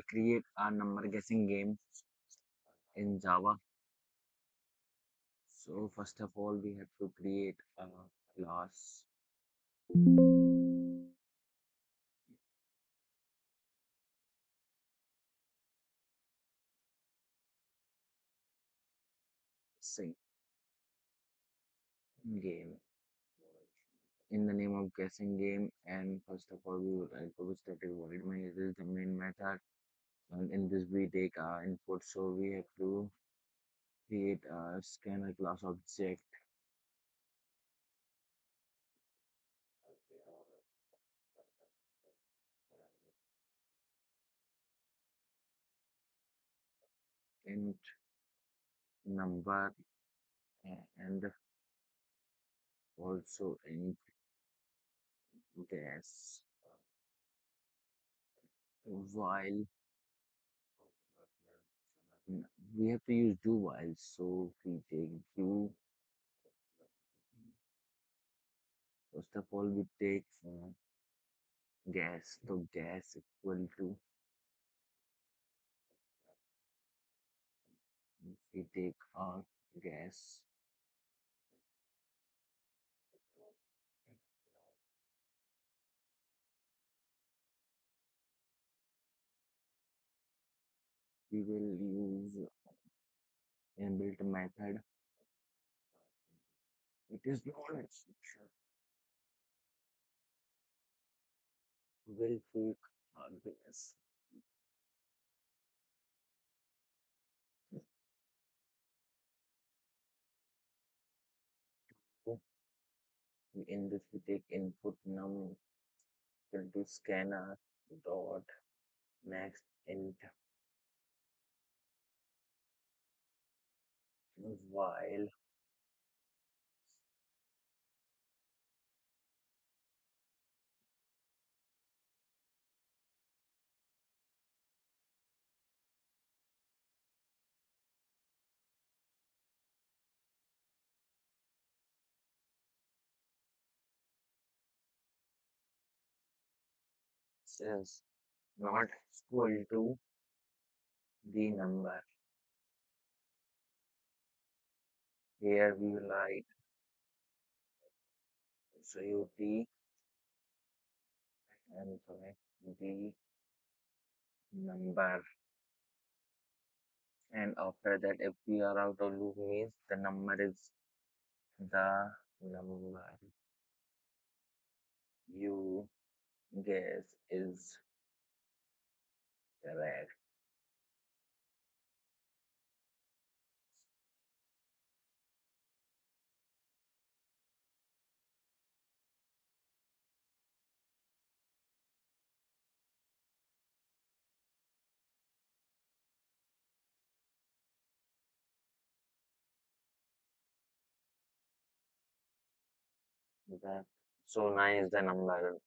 create a number guessing game in Java. So first of all, we have to create a class. Sing game in the name of guessing game. And first of all, we would like to static void main. It is the main method, and in this we take our input. So we have to create a scanner class object int number and also int guess while we have to use do while. So we take do. First of all, we take gas. So gas equal to we take our gas. We will use inbuilt method. It is known as will take our gas. So in this we take input num into scanner dot next int while says not equal to the number. Here we will write UT and select the number. And after that, if we are out of loop means the number is the number you guess is correct. The, so 9 is the number.